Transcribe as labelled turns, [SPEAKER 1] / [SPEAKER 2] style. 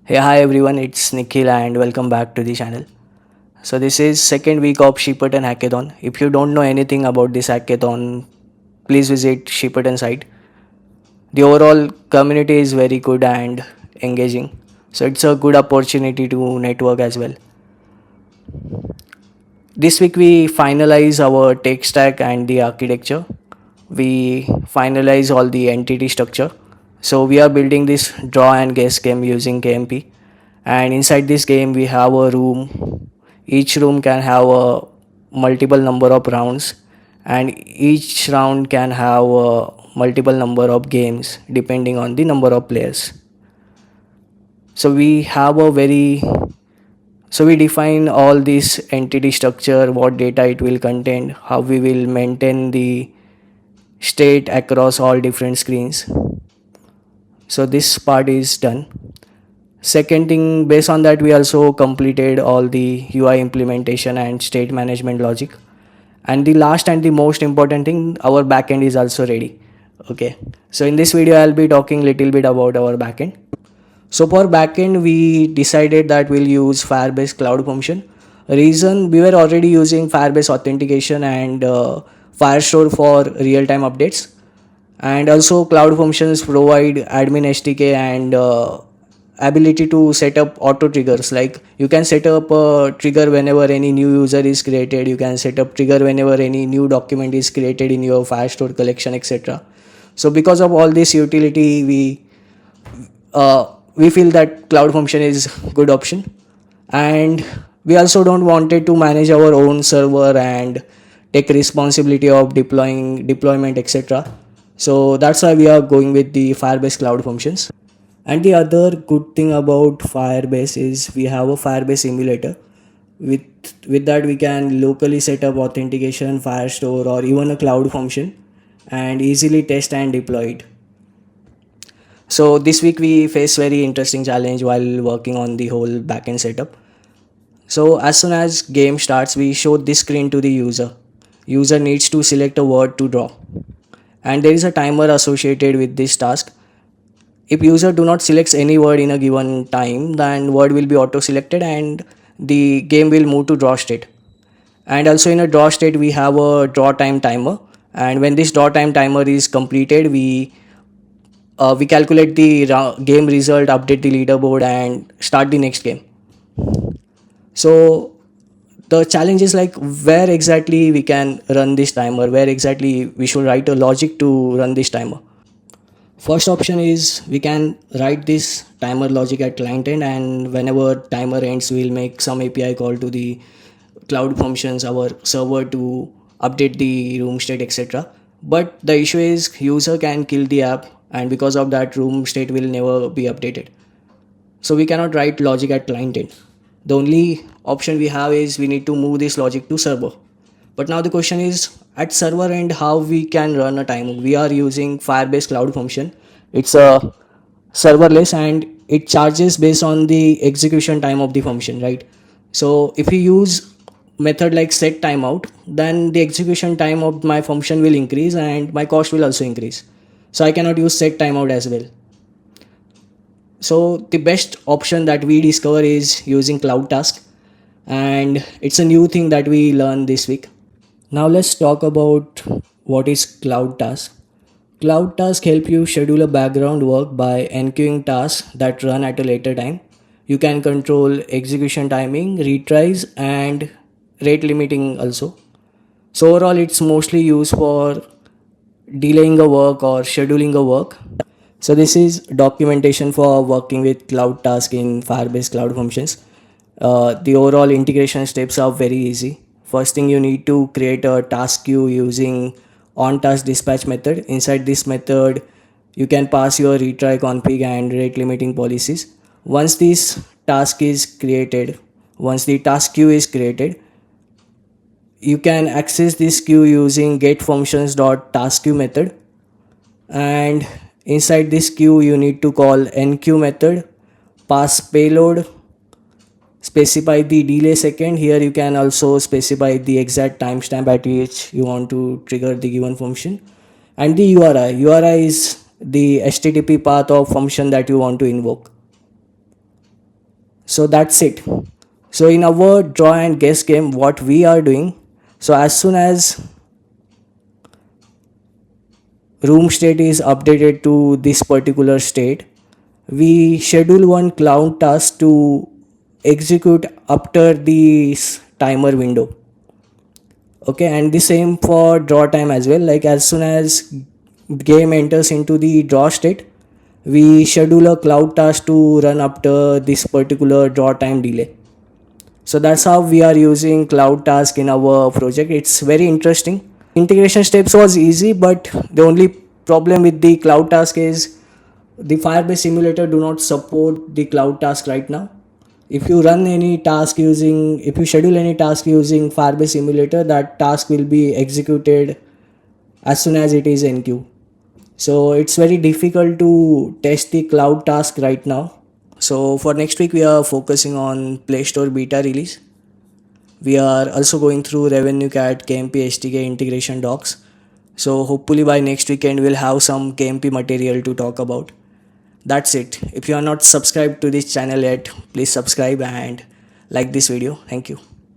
[SPEAKER 1] Hey, hi everyone, it's Nikhil and welcome back to the channel. So this is second week of Shipaton Hackathon. If you don't know anything about this hackathon, please visit Shipaton site. The overall community is very good and engaging. So it's a good opportunity to network as well. This week we finalize our tech stack and the architecture. We finalize all the entity structure. So we are building this draw and guess game using KMP. And inside this game we have a room. Each room can have a multiple number of rounds, and each round can have a multiple number of games depending on the number of players. So we have a very so we define all this entity structure, what data it will contain, how we will maintain the state across all different screens. So this part is done. Second thing, based on that, we also completed all the UI implementation and state management logic. And the last and the most important thing, our backend is also ready. Okay. So in this video, I'll be talking little bit about our backend. So for backend, we decided that we'll use Firebase Cloud Function. Reason, we were already using Firebase authentication and Firestore for real-time updates. And also Cloud Functions provide admin SDK and ability to set up auto triggers. Like you can set up a trigger whenever any new user is created. You can set up trigger whenever any new document is created in your Firestore collection, etc. So because of all this utility, we feel that Cloud Function is good option. And we also don't wanted to manage our own server and take responsibility of deployment, etc. So that's why we are going with the Firebase Cloud Functions. And the other good thing about Firebase is we have a Firebase emulator. With that we can locally set up authentication, Firestore, or even a cloud function and easily test and deploy it. So this week we face very interesting challenge while working on the whole backend setup. So as soon as game starts, we show this screen to the user. User needs to select a word to draw. And there is a timer associated with this task. If user do not select any word in a given time, then word will be auto selected and the game will move to draw state. And also in a draw state we have a draw time timer, and when this draw time timer is completed, we calculate the game result, update the leaderboard and start the next game. So the challenge is like where exactly we can run this timer, where exactly we should write a logic to run this timer. First option is we can write this timer logic at client end, and whenever timer ends we'll make some API call to the cloud functions, our server, to update the room state, etc. But the issue is user can kill the app, and because of that room state will never be updated. So we cannot write logic at client end. The only option we have is we need to move this logic to server. But now the question is, at server end, how we can run a timer? We are using Firebase Cloud Function. It's a serverless and it charges based on the execution time of the function, right? So if you use method like set timeout, then the execution time of my function will increase and my cost will also increase. So I cannot use set timeout as well. So the best option that we discover is using Cloud Task, and it's a new thing that we learned this week. Now let's talk about what is Cloud Task. Cloud Task help you schedule a background work by enqueuing tasks that run at a later time. You can control execution timing, retries, and rate limiting also. So overall, it's mostly used for delaying a work or scheduling a work. So this is documentation for working with Cloud Task in Firebase Cloud Functions. The overall integration steps are very easy. First thing, you need to create a task queue using on task dispatch method. Inside this method, you can pass your retry config and rate limiting policies. Once this task is created, once the task queue is created, you can access this queue using get functions dot task queue method, and inside this queue you need to call enqueue method, pass payload, specify the delay second. Here you can also specify the exact timestamp at which you want to trigger the given function, and the URI is the HTTP path of function that you want to invoke. So that's it. So in our draw and guess game, what we are doing, so as soon as room state is updated to this particular state, we schedule one cloud task to execute after this timer window. Okay, and the same for draw time as well. Like as soon as game enters into the draw state, we schedule a cloud task to run after this particular draw time delay. So that's how we are using cloud task in our project. It's very interesting. Integration steps was easy, but the only problem with the cloud task is the Firebase simulator do not support the cloud task right now. If you run any task using, if you schedule any task using Firebase simulator, that task will be executed as soon as it is in queue. So it's very difficult to test the cloud task right now. So for next week, we are focusing on Play Store beta release. We are also going through revenue cat KMP SDK integration docs. So hopefully by next weekend we'll have some KMP material to talk about. That's it. If you are not subscribed to this channel yet, please subscribe and like this video. Thank you.